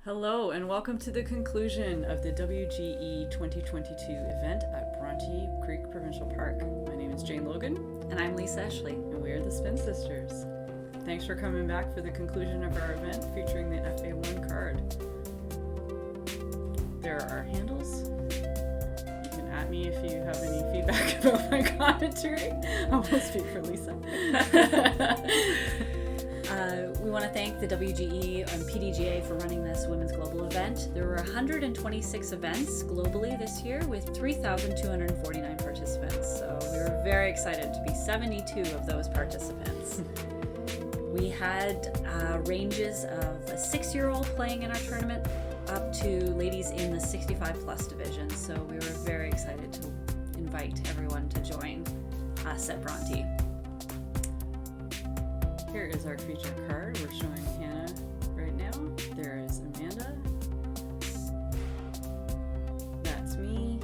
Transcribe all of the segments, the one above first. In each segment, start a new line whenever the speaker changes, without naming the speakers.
Hello and welcome to the conclusion of the WGE 2022 event at Bronte Creek Provincial Park. My name is Jane Logan.
And I'm Lisa Ashley.
And we are the Spin Sisters. Thanks for coming back for the conclusion of our event featuring the FA1 card. There are handles. You can at me if you have any feedback about my commentary. I will speak for Lisa.
We want to thank the WGE and PDGA for running this Women's Global event. There were 126 events globally this year with 3,249 participants. So we were very excited to be 72 of those participants. We had ranges of a 6-year-old playing in our tournament up to ladies in the 65 plus division. So we were very excited to invite everyone to join us at Bronte.
Here is our feature card. We're showing Hannah right now. There is Amanda. That's me.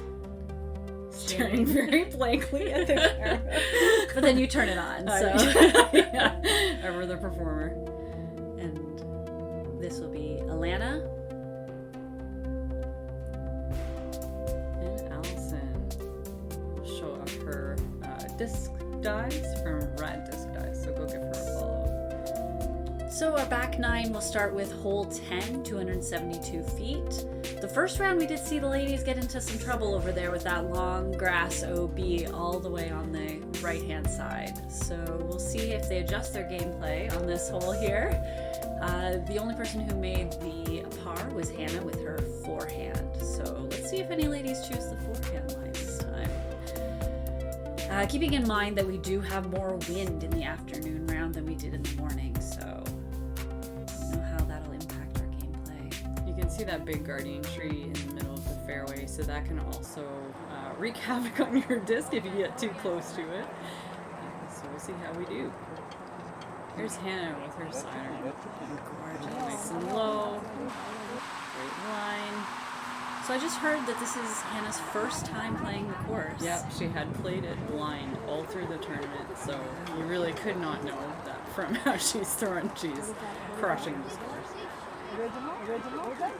Staring very blankly at the camera.
But then you turn it on, so.
Yeah, ever the performer.
And this will be Alana.
And Allison will show up her disc dies from Rad Disc Dies, so go give her a follow.
So our back nine will start with hole 10, 272 feet. The first round we did see the ladies get into some trouble over there with that long grass OB all the way on the right hand side. So we'll see if they adjust their gameplay on this hole here. The only person who made the par was Hannah with her forehand. So let's see if any ladies choose the forehand line this time. Keeping in mind that we do have more wind in the afternoon round than we did in the morning, so I don't know how that'll impact our gameplay.
You can see that big guardian tree in the middle of the fairway, so that can also wreak havoc on your disc if you get too close to it. So we'll see how we do. Here's Hannah with her siren. Gorgeous. Nice and low. Great line.
So I just heard that this is Hannah's first time playing the course.
Yep, she had played it blind all through the tournament, so you really could not know that from how she's throwing. She's crushing this course.
I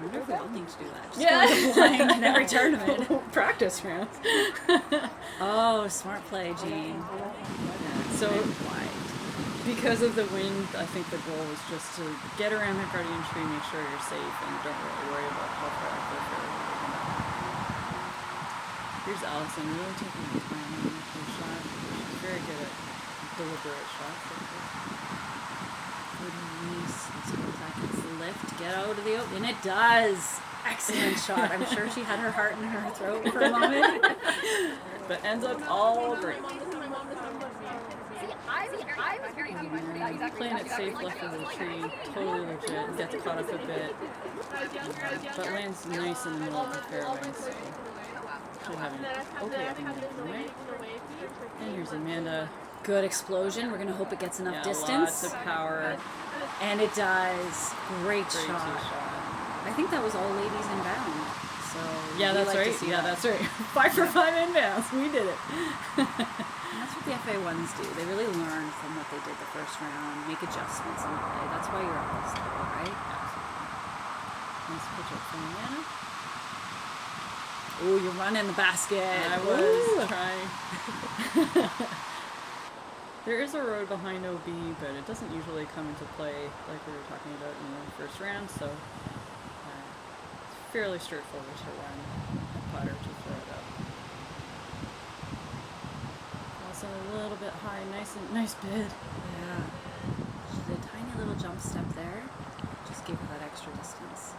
wonder if we all need to do that. Just
Yeah,
go blind in every tournament.
Practice rounds.
Oh, smart play, Jean.
Yeah, so
Wide.
because of the wind, I think the goal was just to get around the guardian tree, make sure you're safe, and don't really worry about how far up the fairway. Here's Allison, really taking her time on her shot. She's very good at deliberate shots.
Good release. Let's hope that gets the lift. Get out of the open. And it does. Excellent shot. I'm sure she had her heart in her throat for a moment.
But ends up all great. Playing it safe left of the tree, totally legit. Gets caught up a bit, but lands nice in the middle of the fairway. So she'll have an okay way. And here's Amanda.
Good explosion. We're going to hope it gets enough distance.
Lots of power.
And it does. Great
Great
shot.
tee shot.
I think that was all ladies inbound. So
Yeah,
we
that's
like
right.
to see
Yeah,
that.
that's right. 5 for 5 inbounds. We did it.
And that's what the FA1s do. They really learn from what they did the first round, make adjustments in the play. That's why you're at this level, right?
Nice pitch up from Amanda.
Oh, you're running the basket.
I was trying. There is a road behind OB, but it doesn't usually come into play like we were talking about in the first round, so it's fairly straightforward to run a putter to throw it up. Also a little bit high, nice bid.
Yeah. She did a tiny little jump step there. Just gave her that extra distance.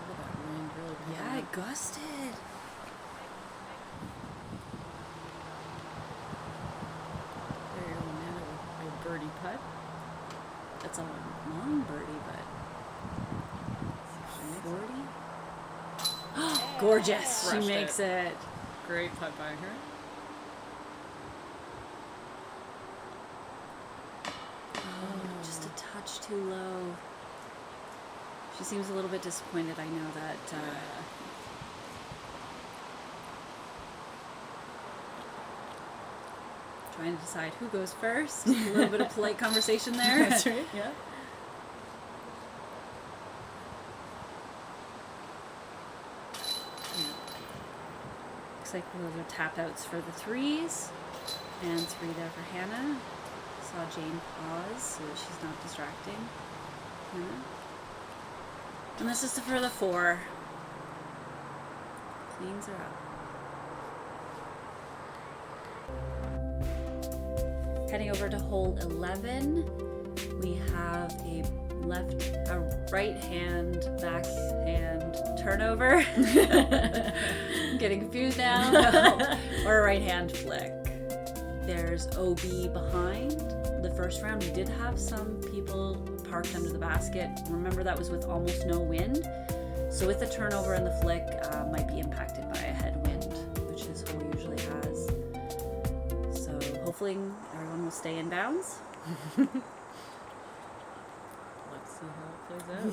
Look at that wind really picking
Yeah, it
up.
gusted.
There you go, Amanda with a birdie putt.
That's a long birdie, but 40. Gorgeous. She
Crushed
makes it.
Great putt by her.
Oh, just a touch too low. She seems a little bit disappointed. I know that. Trying to decide who goes first. A little bit of polite conversation there.
That's right, yeah.
like those are tap outs for the threes. And 3 there for Hannah. Saw Jane pause so that she's not distracting Hannah. And this is for the 4. Cleans her up. Heading over to hole 11, we have a right hand, backhand turnover. Getting confused now. Or a right hand flick. There's OB behind. The first round, we did have some people parked under the basket. Remember, that was with almost no wind. So with the turnover and the flick, might be impacted by a headwind, which this hole usually has. So hopefully everyone will stay in bounds.
Let's see how it plays out.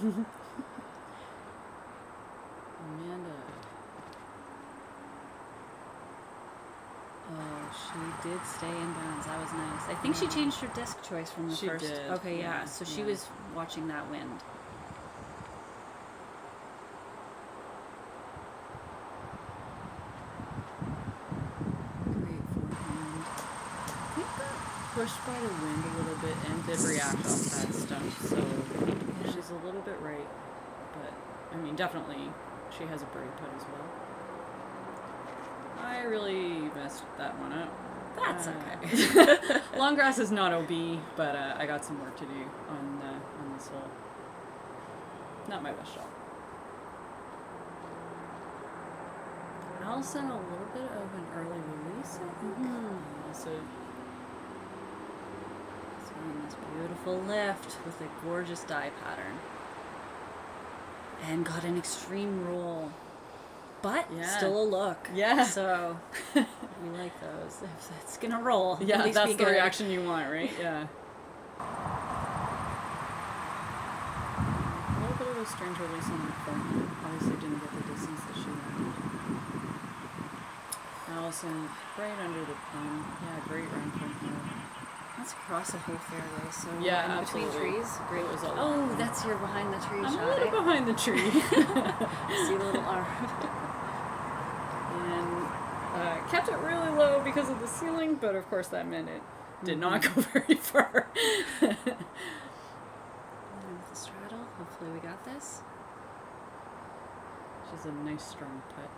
Amanda.
Oh, she did stay in bounds. That was nice. I think she changed her disc choice from the
She
first.
did,
Okay, yeah.
yeah,
So she
yeah.
was watching that wind.
Great forehand. I think got pushed by the wind a little bit and did react off that stump, so she's a little bit right. But, I mean, definitely she has a birdie putt as well. I really messed that one up.
That's okay.
Long grass is not OB, but I got some work to do on this hole. Not my best shot. Allison, a little bit of an early release, I think. So
On this beautiful lift with a gorgeous die pattern. And got an extreme roll. But
Yeah.
still a look.
Yeah.
So we like those. If it's gonna roll.
yeah,
at least
that's
be
the
good.
reaction you want, right? Yeah. A little bit of a strange release on the front. Obviously didn't get the distance that she wanted. Allison, right under the pin. Yeah, great run from her.
That's across the whole fairway. So
Yeah,
in between
absolutely.
trees. Great.
It was a lot.
Oh, that's your behind the tree
I'm
shot.
a little
eh?
behind the tree.
See the little arm.
And kept it really low because of the ceiling, but of course that meant it did not go very far.
And with the straddle, hopefully we got this.
Which is a nice strong putt.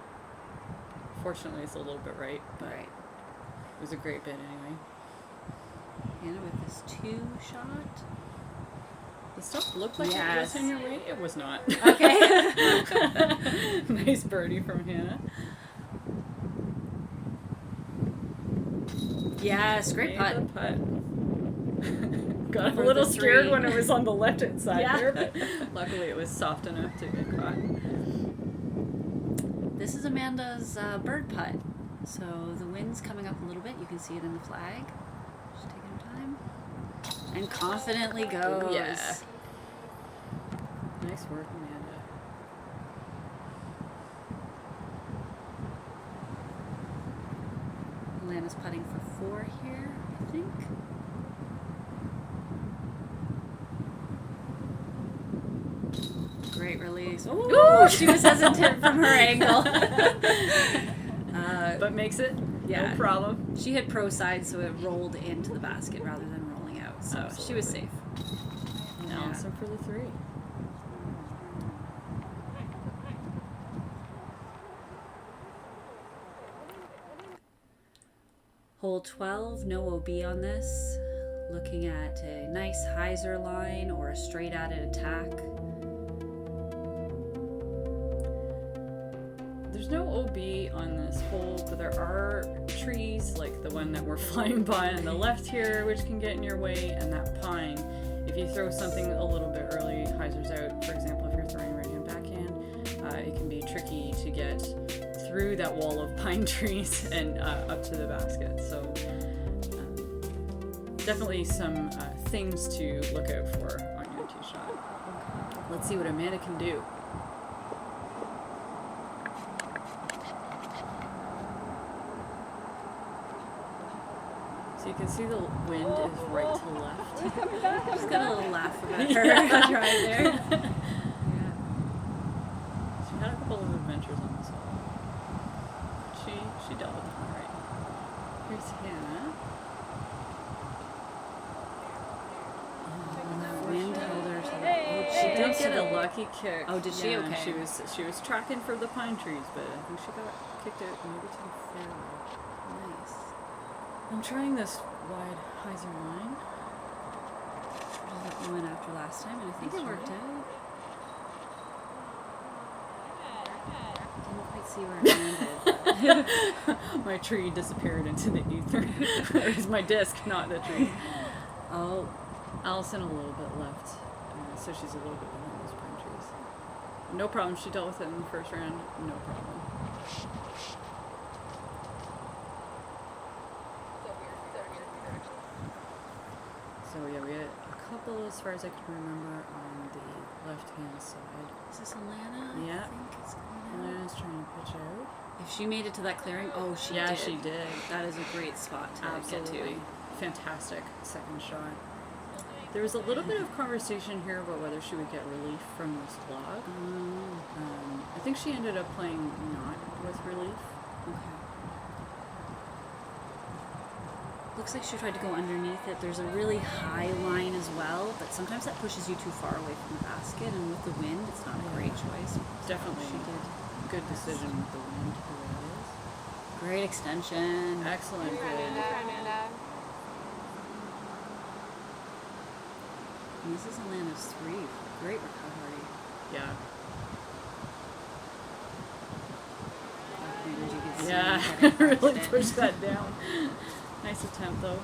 Fortunately, it's a little bit right, but
Right.
it was a great bit anyway.
Hannah with this 2 shot.
The stuff looked like it
Yes.
was in your way. It was not.
Okay.
Nice birdie from Hannah.
Yes, great
Made
putt.
the putt. Got a
For
little
the
scared
3.
when it was on the left-hand side
Yeah.
there, but luckily it was soft enough to get caught.
This is Amanda's bird putt. So the wind's coming up a little bit. You can see it in the flag. She's taking her time. And confidently goes.
Yeah. Nice work, Amanda.
Alana's putting for 4 here, I think. Great release. Ooh, she was hesitant from her angle.
But makes it
yeah.
no problem.
She hit pro side, so it rolled into the basket rather than rolling out. So she was safe.
And
Yeah.
Allison for the 3.
Hole 12, no OB on this. Looking at a nice hyzer line or a straight at it attack.
There's no OB on this hole, but there are trees like the one that we're flying by on the left here, which can get in your way, and that pine. If you throw something a little bit early, hyzer's out. For example, if you're throwing right hand backhand, it can be tricky to get through that wall of pine trees and up to the basket. So definitely some things to look out for on your tee shot. Let's see what Amanda can do. So you can see the wind is right to left.
She's got a little laugh about her drive there.
Yeah. She had a couple of adventures on this hole. she dealt with it all right. Here's Hannah.
Wind held her to the. Oh,
She did
bounced
get
to
a
the-
lucky kick.
Oh, did she?
Yeah,
Okay.
She was tracking for the pine trees, but I think she got kicked out maybe to the fairway.
Nice.
I'm trying this wide hyzer line.
We went after last time, and I think
That's
it worked
right.
out. Didn't quite see where it landed.
My tree disappeared into the ether. It was my disc, not the tree.
Oh,
Allison a little bit left, so she's a little bit behind those pine trees. No problem. She dealt with it in the first round. No problem. So yeah, we had a couple, as far as I can remember, on the left-hand side.
is this Alana?
Yeah.
I think it's Alana.
Alana's trying to pitch out.
If she made it to that clearing, oh, she
Yeah,
did.
she did.
That is a great spot to
Absolutely.
get to.
Fantastic second shot. There was a little bit of conversation here about whether she would get relief from this log. I think she ended up playing not with relief.
Okay. Looks like she tried to go underneath it. There's a really high line as well, but sometimes that pushes you too far away from the basket, and with the wind, it's not a great choice.
Definitely.
She did.
Good decision with the wind, the way it is.
Great extension.
Excellent. Good.
And this is Alana's 3. Great recovery.
Yeah.
And you can see
Yeah.
how it
Really
impacted it.
pushed that down. Nice attempt, though.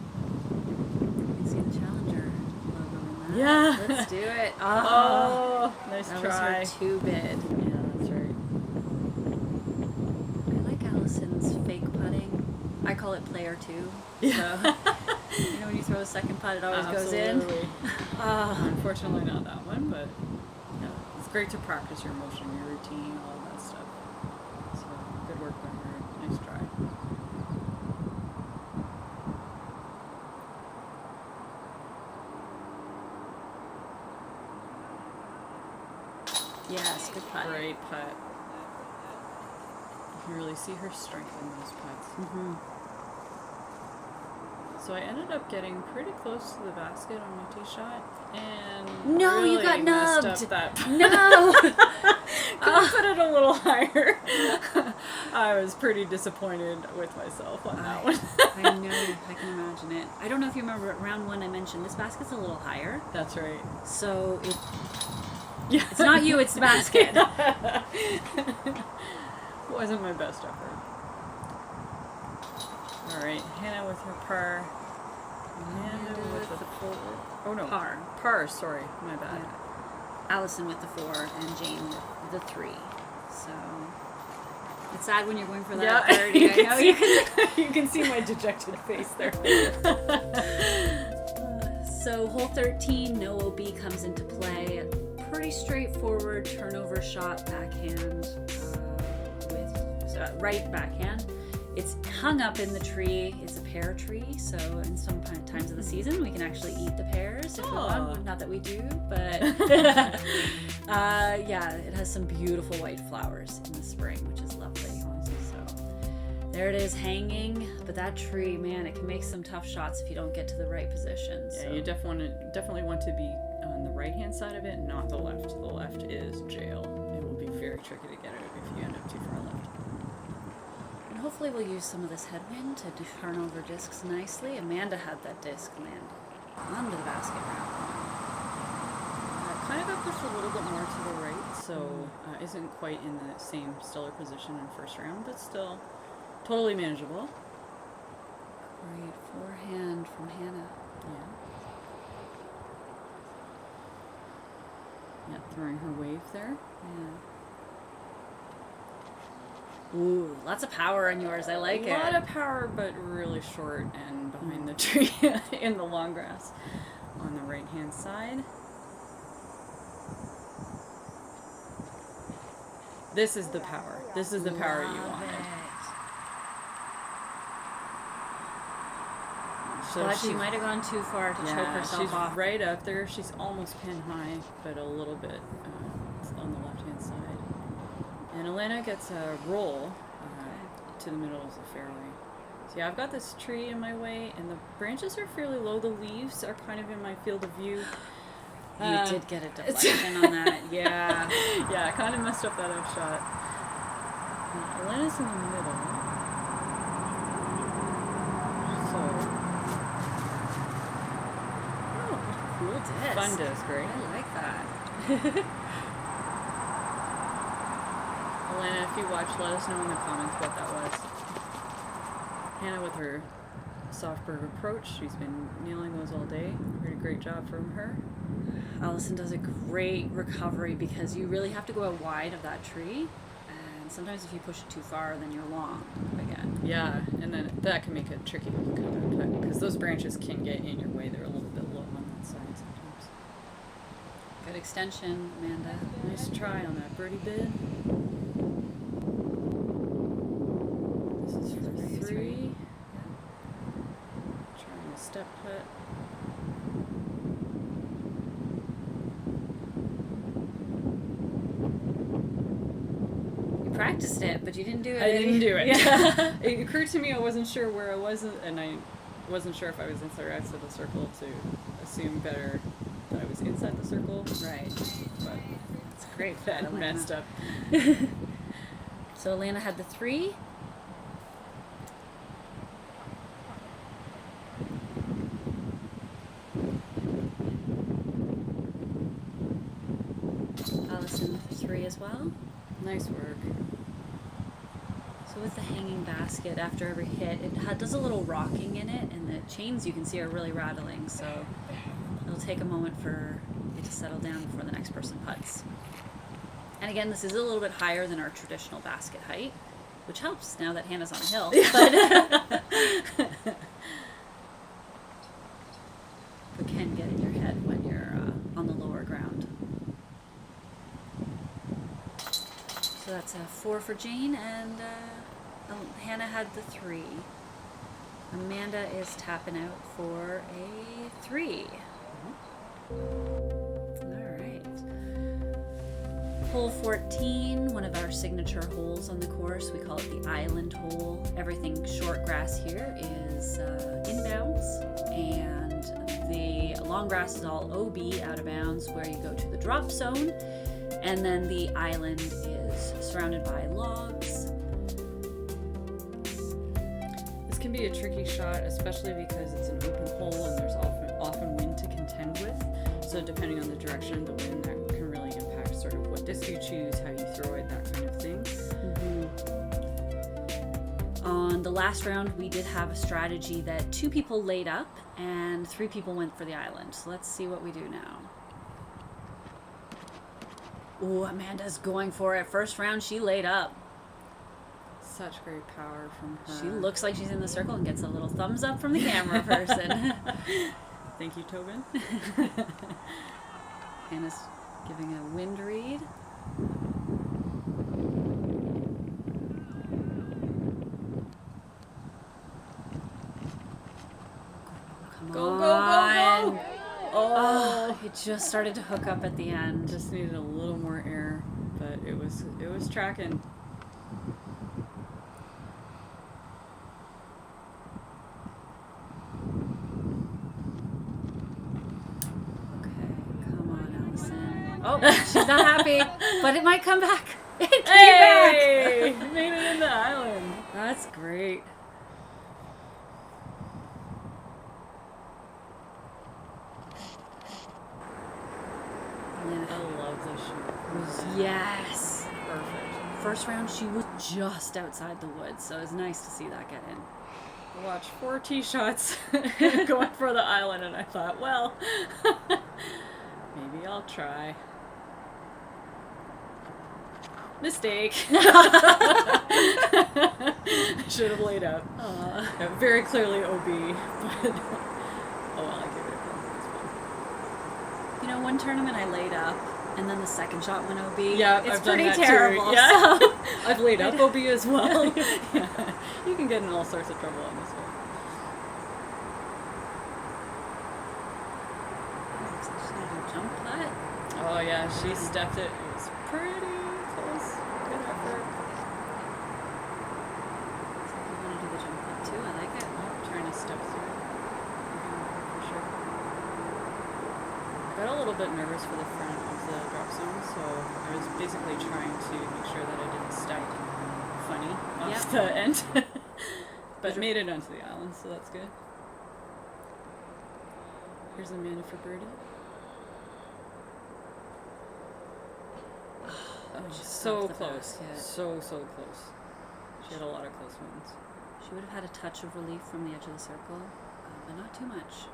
You can see the challenger logo in that.
Yeah.
Let's do it.
Oh, nice
that
try.
was her 2 bid.
Yeah, that's right.
I like Allison's fake putting. I call it player 2.
Yeah.
So, you know when you throw a second putt, it always goes in.
Absolutely. Unfortunately, not that one, but yeah, it's great to practice your motion, your routine, all that stuff. So good work by her. Nice try.
Yes, good putt.
Great putt. You really see her strength in those putts.
Mm-hmm.
So I ended up getting pretty close to the basket on my tee shot, and
No,
really
you got
messed
nubbed.
up that putt.
No!
Could have put it a little higher. I was pretty disappointed with myself on that one.
I know, I can imagine it. I don't know if you remember at round 1 I mentioned this basket's a little higher.
That's right.
So
Yeah.
it's not you, it's the basket.
Wasn't my best effort. Alright, Hannah with her par. Amanda with the 4. Oh no.
Par.
Par, sorry. My bad.
Yeah. Allison with the 4 and Jane with the 3. So it's sad when you're going for that
Yeah,
30.
you
I
can
know
see,
you can.
you can see my dejected face there.
So hole 13, no OB comes into play. Pretty straightforward turnover shot backhand with right backhand. It's hung up in the tree. It's a pear tree, so in some times of the season we can actually eat the pears if we want. Not that we do, but yeah, it has some beautiful white flowers in the spring, which is lovely. So there it is hanging, but that tree, man, it can make some tough shots if you don't get to the right position.
Yeah,
So.
you definitely want to be on the right-hand side of it, not the left. The left is jail. It will be very tricky to get out if you end up too far left.
And hopefully we'll use some of this headwind to turn over discs nicely. Amanda had that disc land onto the basket round.
Kind of got pushed a little bit more to the right, so isn't quite in the same stellar position in first round, but still totally manageable.
Great forehand from Hannah.
Yeah. Yeah, throwing her wave there.
Yeah. Ooh, lots of power on yours. I like
A
it.
lot of power, but really short and behind the tree in the long grass on the right-hand side. This is the power. This is the power you
Love
want.
it.
So
But she might have gone too far to choke herself
she's
off.
right up there. She's almost pin high, but a little bit And Elena gets a roll to the middle of the fairway. So yeah, I've got this tree in my way, and the branches are fairly low. The leaves are kind of in my field of view.
You did get a deflection on that. Yeah.
Yeah, I kind of messed up that upshot. Elena's in the middle. So.
Oh, what a cool disc.
Fun disc, right?
I like that.
Elena, if you watch, let us know in the comments what that was. Hannah with her softberg approach. She's been nailing those all day. Pretty great job from her.
Allison does a great recovery because you really have to go out wide of that tree. And sometimes if you push it too far, then you're long again.
Yeah, and then that can make it tricky because those branches can get in your way. They're a little bit low on that side sometimes.
Good extension, Amanda.
Nice try on that birdie bid. This is for three. Trying a step putt.
You practiced it, but you didn't do it.
I didn't do it.
Yeah.
It occurred to me I wasn't sure where I was, and I wasn't sure if I was inside or outside the circle to assume better that I was inside the circle.
Right.
But
It's great.
that messed up.
So Elena had the 3. Allison with the 3 as well.
Nice work.
So with the hanging basket, after every hit, it does a little rocking in it, and the chains you can see are really rattling, so it'll take a moment for it to settle down before the next person putts. And again, this is a little bit higher than our traditional basket height, which helps now that Hannah's on a hill. But can get in your head when you're on the lower ground. So that's a 4 for Jane, and Hannah had the 3. Amanda is tapping out for a 3. All right. Hole 14, one of our signature holes on the course. We call it the island hole. Everything short grass here is inbounds, and the long grass is all OB, out of bounds, where you go to the drop zone, and then the island is surrounded by logs.
This can be a tricky shot, especially because it's an open hole and there's often wind to contend with. So depending on the direction of the wind, that can really impact sort of what disc you choose, how you throw it, that kind of thing.
On the last round, we did have a strategy that 2 people laid up and 3 people went for the island. So let's see what we do now. Ooh, Amanda's going for it. First round, she laid up.
Such great power from her.
She looks like she's in the circle and gets a little thumbs up from the camera person.
Thank you, Tobin.
Hannah's giving a wind read. Come
Go,
on.
go, go, go!
Oh, it just started to hook up at the end.
Just needed a little more air, but it was tracking.
Oh, she's not happy, but it might come back. It came
Hey!
back.
Made it in the island. That's great. I love this shoot.
Yes.
Perfect.
First round, she was just outside the woods, so it was nice to see that get in.
I watched 4 tee shots going for the island, and I thought, well, maybe I'll try. Mistake. I should have laid up. Yeah, very clearly OB, but oh well, I gave it a go. It's fun.
You know, one tournament I laid up, and then the second shot went OB.
Yeah,
it's
I've done
pretty
that
terrible.
Too. Yeah.
So.
I've laid up OB as well. Yeah. You can get in all sorts of trouble on this one.
Looks like she's gonna do a jump putt.
Oh yeah, she stepped it. It was pretty close. Good effort. effort.
So if you want to do the jump putt too, I like it.
Trying to step through. For sure. I got a little bit nervous for the front of the drop zone, so I was basically trying to make sure that I didn't step funny off the end. But made it onto the island, so that's good. Here's Amanda for birdie. Oh,
just
so
off the
close.
basket.
So close. She had a lot of close ones.
She would have had a touch of relief from the edge of the circle, but not too much.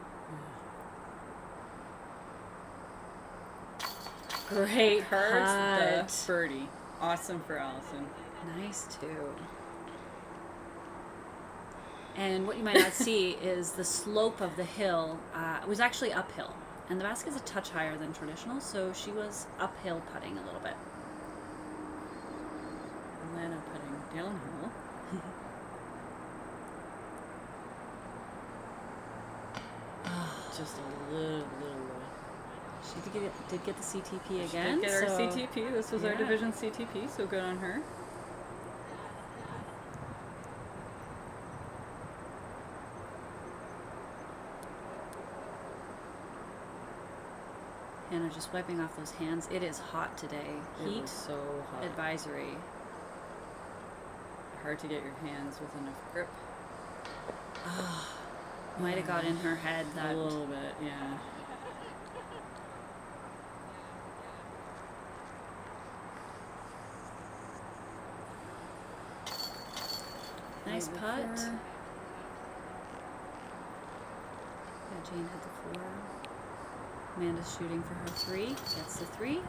Great
Cards,
putt.
the birdie. Awesome for Allison.
Nice too. And what you might not see is the slope of the hill was actually uphill. And the basket's a touch higher than traditional, so she was uphill putting a little bit.
Alana putting downhill. Just a little low.
She did get the CTP
She
again.
did get her
so
CTP. This was our division CTP, so good on her.
Hannah just wiping off those hands. It is hot today.
It
Heat
was so hot.
advisory.
Hard to get your hands with enough grip.
Might have got in her head that.
A little bit, yeah.
Nice
Over
putt.
four.
Yeah, Jane had the 4. Amanda's shooting for her 3. Gets the 3.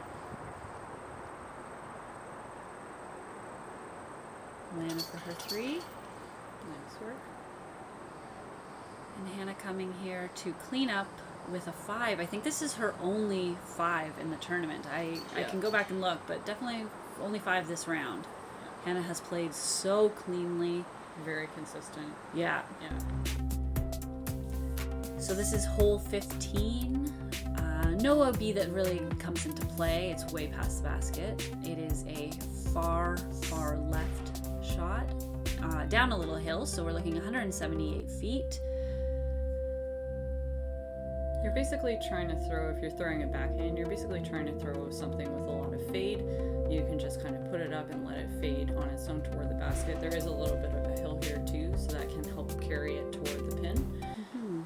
Lana for her 3.
Nice work.
And Hannah coming here to clean up with a 5. I think this is her only 5 in the tournament. I can go back and look, but definitely only 5 this round. Hannah has played so cleanly.
Very consistent.
Yeah.
Yeah.
So this is hole 15. No OB that really comes into play. It's way past the basket. It is a far left shot. Down a little hill, so we're looking 178 feet.
You're basically trying to throw, if you're throwing a backhand, you're basically trying to throw something with a lot of fade. You can just kind of put it up and let it fade on its own toward the basket. There is a little bit of a hill here too, so that can help carry it toward the pin.
Mm-hmm.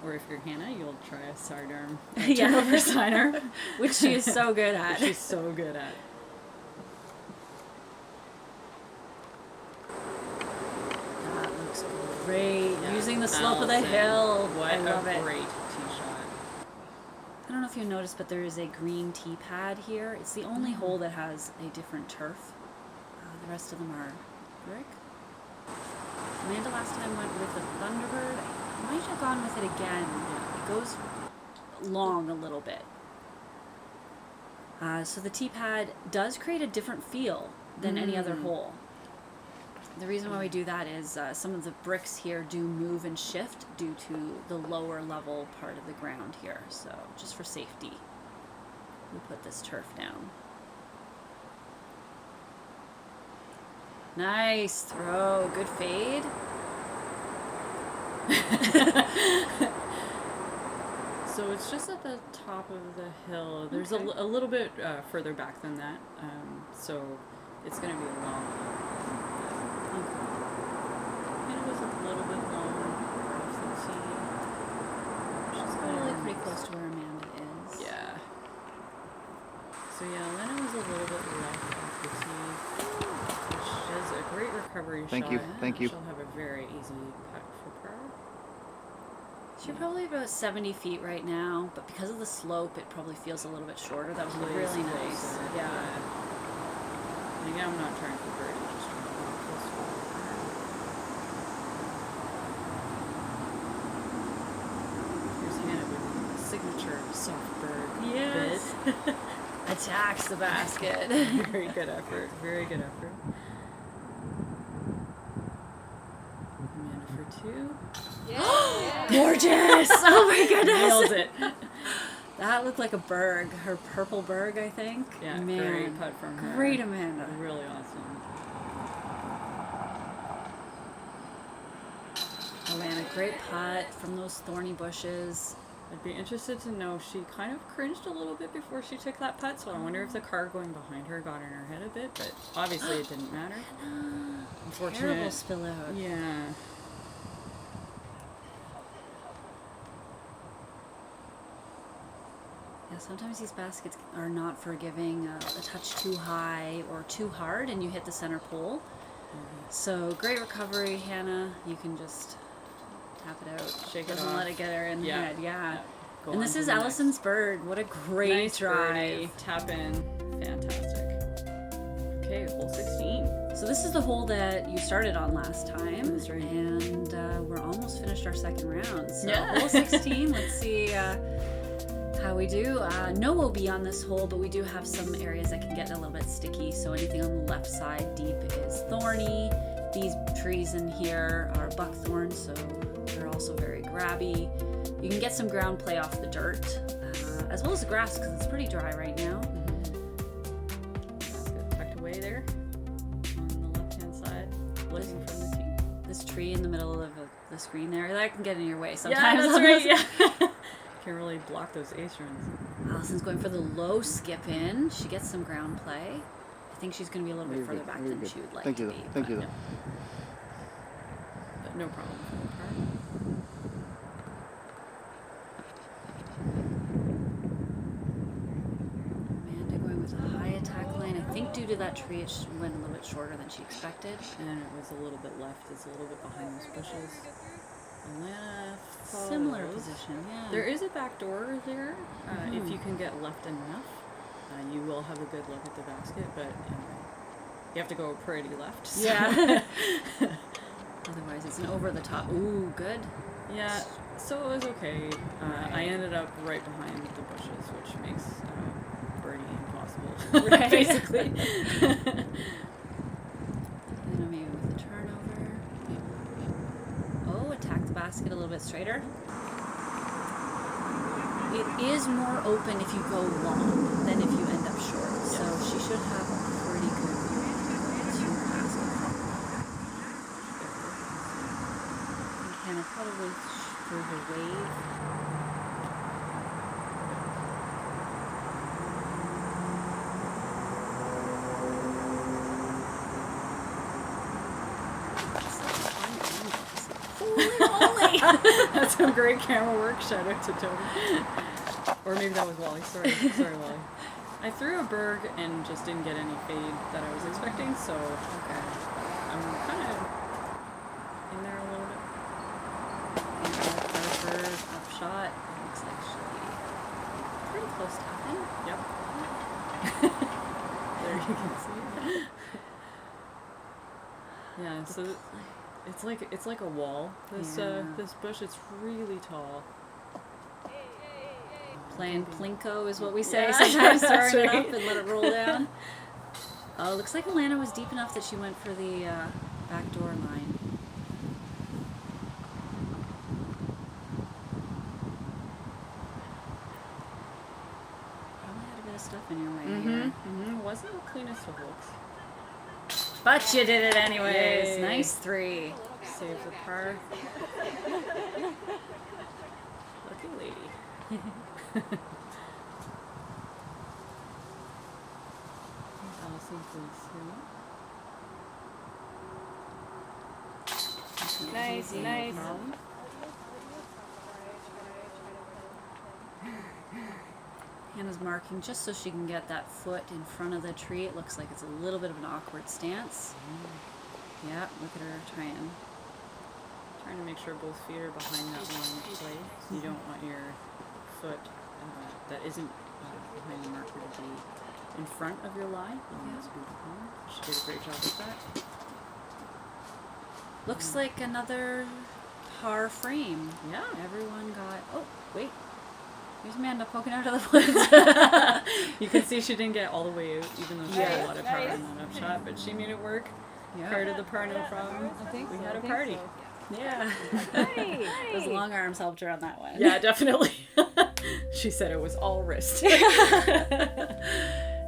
Or if you're Hannah, you'll try a sidearm
Yeah.
turnover sidearm.
Which she is so good at.
Which she's so good at.
That looks great.
Yeah.
Using the slope of the
Allison.
hill.
What
I love
a
it.
great tee shot.
I don't know if you noticed, but there is a green tee pad here. It's the only hole that has a different turf. The rest of them are brick. Amanda last time went with the Thunderbird. I might have gone with it again. It goes long a little bit. So the tee pad does create a different feel than any other hole. The reason why we do that is some of the bricks here do move and shift due to the lower level part of the ground here. So just for safety, we put this turf down. Nice throw. Good fade.
So it's just at the top of the hill. There's a little bit further back than that. So it's going to be a long. And it was a little bit long off the tee. She's
Probably pretty close to where Amanda is.
Yeah. So yeah, Lena was a little bit left off the tee. She does a great recovery shot.
Thank you.
She'll have a very easy putt for par.
She's probably about 70 feet right now, but because of the slope, it probably feels a little bit shorter. That was really
Plays
nice.
closer,
Yeah.
And again, I'm not trying for birdie, just trying to get close to the par. Here's Hannah with the signature soft bird
Yes.
bid.
Attacks the basket.
Very good effort. Very good effort. Amanda for 2.
Gorgeous! Oh my goodness!
Nailed it.
That looked like a berg, her purple berg, I think.
Yeah,
Man,
great putt from her.
Great, Amanda.
Really awesome.
Alana, great putt from those thorny bushes.
I'd be interested to know, she kind of cringed a little bit before she took that putt, so I wonder if the car going behind her got in her head a bit, but obviously it didn't matter. Unfortunate.
Terrible spill out.
Yeah.
Yeah, sometimes these baskets are not forgiving, a touch too high or too hard, and you hit the center pole. So great recovery, Hannah. You can just tap it out.
Shake it
Doesn't
off.
let it get her in the head. Yeah.
Go
And
on
this
to
is
the
Allison's bird. What a great
nice
drive.
birdie. Tap in. Fantastic. Okay, hole 16.
So this is the hole that you started on last time.
That's right.
And we're almost finished our second round. So
Yeah.
hole 16, let's see how we do. No OB on this hole, but we do have some areas that can get a little bit sticky. So anything on the left side deep is thorny. These trees in here are buckthorn, so they're also very grabby. You can get some ground play off the dirt, as well as the grass, because it's pretty dry right now.
Basket tucked away there on the left-hand side, looking from the tee.
This tree in the middle of the screen there, that can get in your way sometimes.
Yeah, that's right. Yeah. Can't really block those ace runs.
Allison's going for the low skip in. She gets some ground play. I think she's going to be a little bit further back than she would like to be.
Thank you.
Yeah. But no problem for the car.
Amanda going with a high attack line. I think due to that tree, it went a little bit shorter than she expected.
And it was a little bit left. It's a little bit behind those bushes. Alana follows.
Similar position, yeah.
There is a back door there. If you can get left enough, you will have a good look at the basket, but you have to go pretty left. So.
Yeah. Otherwise, it's an over the top. Ooh, good.
Yeah, so it was okay. I ended up right behind the bushes, which makes birdie impossible,
Right.
basically.
And maybe with a turnover. Oh, attack the basket a little bit straighter. It is more open if you go long than if you end up short. So she should have a pretty good two basket. Hannah probably through the wave. Holy moly!
That's some great camera work. Shout out to Tony. Or maybe that was Wally. Sorry, Wally. I threw a berg and just didn't get any fade that I was expecting, so okay. I'm kind of in there a little bit.
Bird up shot. It looks like she'll be pretty close tapping.
Yep. There you can see it. Yeah, so it's like a wall. This this bush, it's really tall.
Playing plinko is what we say.
Yeah,
Sometimes
that's
throwing it
right.
up and let it roll down. Oh, looks like Alana was deep enough that she went for the back door line. Probably had a bit of stuff in your way here.
Wasn't the cleanest of looks.
But you did it anyways.
Yay.
Nice three.
Save the par. Lucky lady. Allison, please.
Nice, nice.
Hannah's marking just so she can get that foot in front of the tree. It looks like it's a little bit of an awkward stance. Yeah, look at her trying
Trying to make sure both feet are behind that one play. So you don't want your foot that isn't behind the marker to be in front of your lie. She did a great job with that.
Looks like another par frame.
Yeah.
Everyone got. Oh, wait. Here's Amanda poking out of the woods.
You can see she didn't get all the way out, even though she had a lot of power
Nice.
in that up shot, but she made it work.
Yeah.
Part of the par, no problem.
I think
We
so,
had
I
a
think
party.
so.
Yeah.
Nice.
Those long arms helped her on that one.
Yeah, definitely. she said it was all wrist.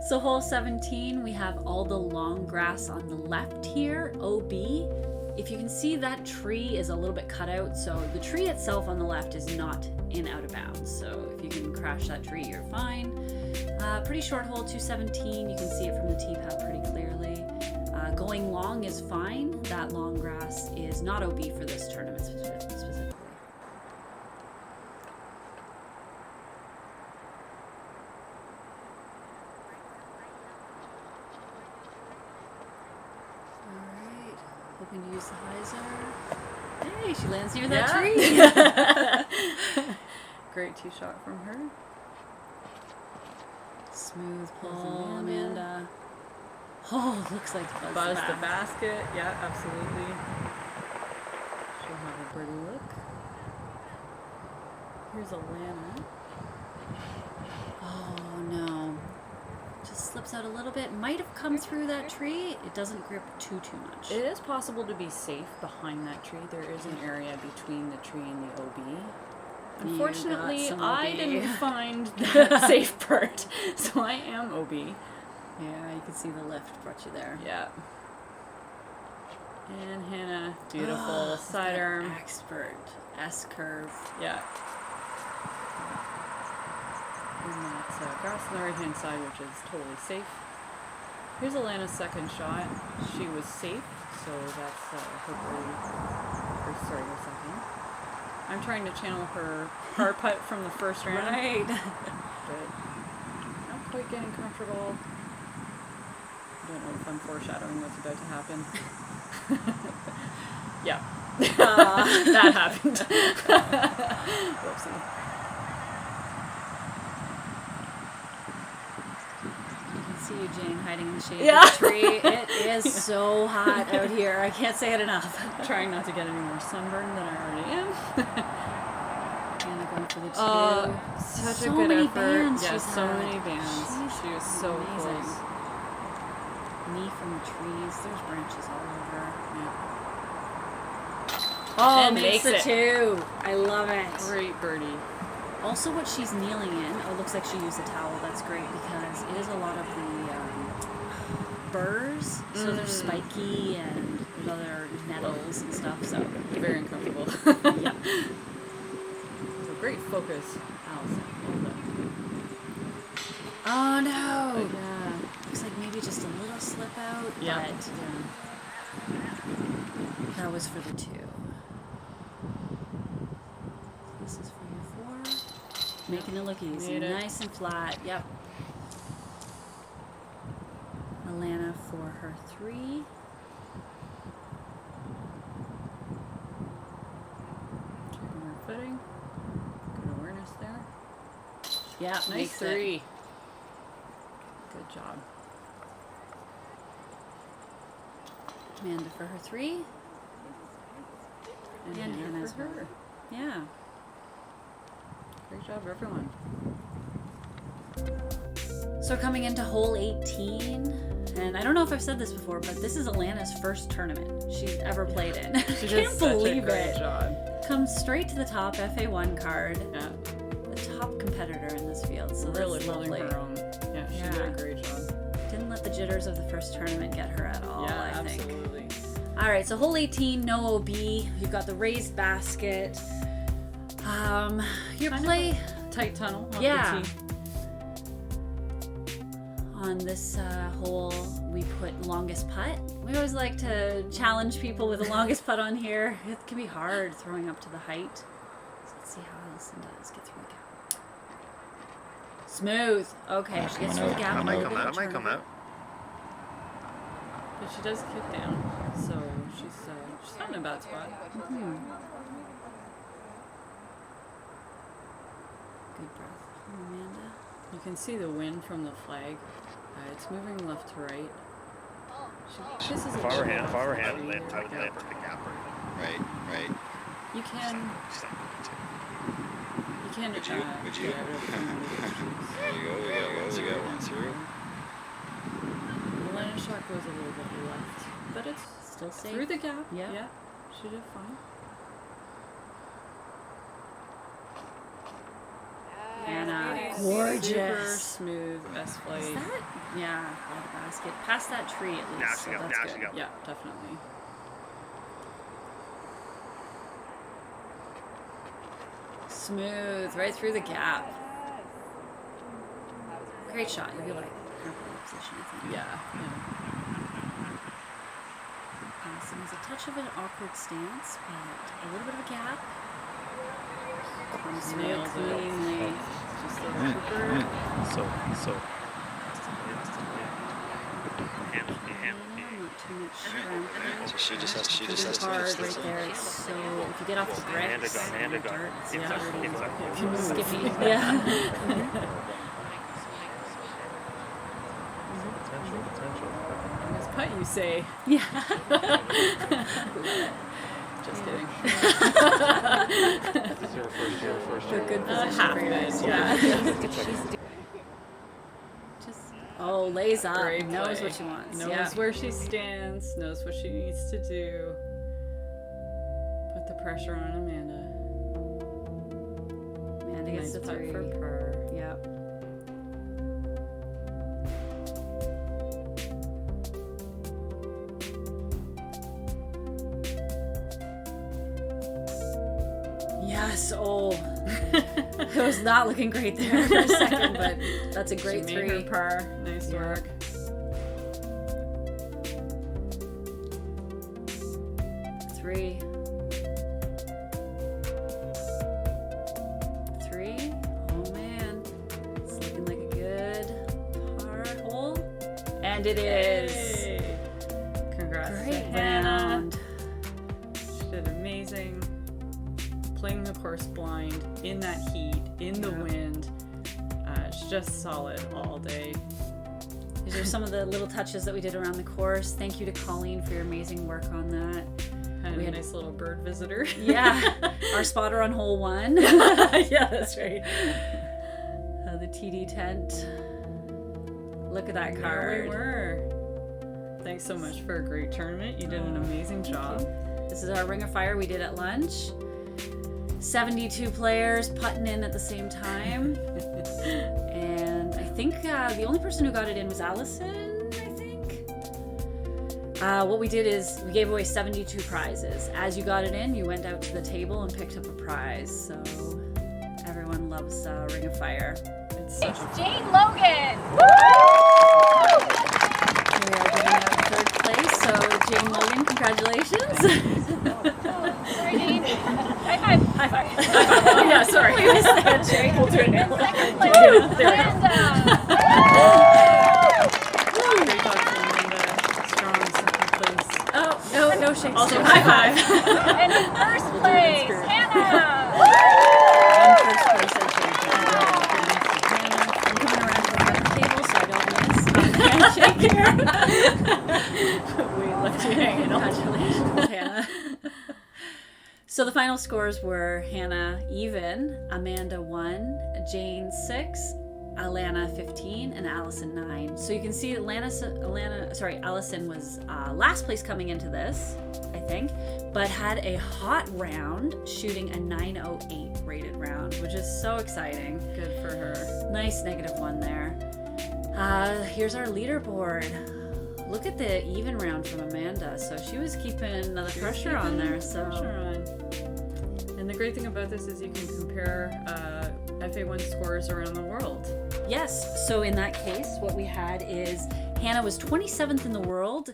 So hole 17, we have all the long grass on the left here, OB. If you can see, that tree is a little bit cut out, so the tree itself on the left is not in out of bounds. So if you can crash that tree, you're fine. Pretty short hole 217, you can see it from the tee pad pretty clearly. Going long is fine. That long grass is not OB for this tournament specifically. Alright, hoping to use the hyzer. Hey, she lands near that tree.
Great tee shot from her.
Smooth pull, Amanda. Oh, looks like
Buzz the basket. Yeah, absolutely. She'll have a birdie look. Here's Alana.
Oh no. Just slips out a little bit. Might have come through that tree. It doesn't grip too much.
It is possible to be safe behind that tree. There is an area between the tree and the OB. Unfortunately, I didn't find that safe part, so I am OB.
Yeah, you can see the lift brought you there.
Yeah. And Hannah, beautiful side arm.
Expert. S curve.
Yeah. And that's grass on the right hand side, which is totally safe. Here's Alana's second shot. She was safe, so that's her second. I'm trying to channel her par putt from the first round.
Right.
But not quite getting comfortable. I don't know if I'm foreshadowing what's about to happen. Yeah. That happened. Whoopsie.
You can see you, Jane, hiding in the shade of the tree. It is so hot out here. I can't say it enough.
Trying not to get any more sunburn than I already am.
Anna going for the two.
Such
So
a good
many
effort.
bands
Yeah,
she's
so
had.
many bands. She was so
amazing.
close.
Knee from the trees. There's branches all over.
Yeah.
Oh,
And
makes the
makes it.
two. I love it.
Great birdie.
Also, what she's kneeling in, it looks like she used a towel. That's great because it is a lot of the burrs, so they're spiky and there's other nettles and stuff. So
Very uncomfortable.
yeah.
So great focus, Allison. Well done.
Oh no!
But yeah.
Looks like maybe just a little slip out,
Yeah.
but that was for the two. This is for your four. Making it look easy.
Made it.
Nice and flat. Yep. Alana for her three.
Checking her footing. Good awareness there.
Yeah,
Nice
makes it.
three. Good job.
Amanda for her three.
And
And
Hannah
Hannah's
for her.
one. Yeah.
Great job, everyone.
So coming into hole 18, and I don't know if I've said this before, but this is Alana's first tournament she's ever played in.
She
I
did
can't
such
believe
a great
it.
job.
Comes straight to the top, FA1 card.
Yeah.
The top competitor in this field, so
Really
that's
holding
lovely.
her own. Yeah, she did
Yeah.
a great job.
Didn't let the jitters of the first tournament get her at all,
Yeah,
I think.
absolutely.
All right, so hole 18, no OB. You've got the raised basket. Your
Kind of
play
Tight tunnel off
Yeah.
the tee.
on this hole, we put longest putt. We always like to challenge people with the longest putt on here. It can be hard throwing up to the height. So let's see how Allison does. Get through the gap. Smooth. Okay, she gets through the gap.
That
and a
might
little
come
bit
out.
of
That might come
turn.
out.
But she does kick down, so she's not in a bad spot.
Good breath from Amanda.
You can see the wind from the flag. It's moving left to right. This is a
Far
chip
hand,
off
far
the
hand,
tree.
land for the
Yeah.
gap. Right.
You can.
She's not going to.
You can.
Would you? Would you?
get rid of some of the issues.
There you go. We got one through.
The line of shot goes a little bit left, but it's
Still safe.
through the gap.
Yeah.
Yeah. She did fine.
Anna. Gorgeous.
Super smooth S flight.
Is that? Yeah, by the basket. Past that tree at least.
Now
So
she go.
that's
Now
good.
she go.
Yeah, definitely.
Smooth, right through the gap. Great shot. You'll be like, perfect position, I think.
Yeah.
Awesome. There's a touch of an awkward stance, but a little bit of a gap. Comes real
Nails it.
cleanly.
Just a super.
So.
Not too much strength.
So she just has to
It's
fix
hard
this
right
one.
there. It's so if you get off the bricks,
Amanda got.
dirt, it's
Inside.
already
Inside.
skippy. Yeah.
Potential.
Nice putt, you say.
Yeah.
Just kidding.
Zero first.
A good position
Half
for you guys.
good,
Yeah. Oh, lays up.
Great
Knows
play.
what she wants.
Knows
Yeah.
where she stands. Knows what she needs to do. Put the pressure on Amanda.
Amanda gets
Nice
the
putt
3.
for par.
Yep. Yes. Oh, it was not looking great there for a second, but that's a great
She made
3.
her par. Nice
Yeah.
work.
3. 3. Oh man, it's looking like a good par hole, and it is.
Hey. Congrats to
Great
Hannah.
round.
She did amazing. Playing the course blind, in that heat, in the
Yeah.
wind. She's just solid all day.
These are some of the little touches that we did around the course. Thank you to Colleen for your amazing work on that.
Had
We
a
had-
nice little bird visitor.
Yeah, our spotter on hole 1.
Yeah, that's right.
The TD tent. Look at that
There
card.
we were. Thanks so much for a great tournament. You did an amazing job.
This is our Ring of Fire we did at lunch. 72 players putting in at the same time. And I think the only person who got it in was Allison, I think. What we did is we gave away 72 prizes. As you got it in, you went out to the table and picked up a prize. So everyone loves Ring of Fire.
It's such a
Jane Logan!
We are giving out 3rd place. So Jane Logan, congratulations.
Sorry, Jane. High five.
High five. Yeah, sorry. We missed that, Jane. We'll do it now.
Second place, Amanda.
great job, Amanda. Strong second place.
Oh, no shakes.
Also, high five.
And in first place, Hannah.
And first place, I changed. I'm coming around to the front of the table so I don't miss. Handshake here.
We left you hanging on.
Congratulations, Hannah. So the final scores were Hannah even, Amanda 1, Jane 6, Alana 15, and Allison 9. So you can see that Allison was last place coming into this, I think, but had a hot round, shooting a 908 rated round, which is so exciting.
Good for her.
Nice -1 there. Here's our leaderboard. Look at the even round from Amanda. So she was keeping the pressure on there. So
Pressure on. And the great thing about this is you can compare FA1 scores around the world.
yes. So in that case, what we had is Hannah was 27th in the world.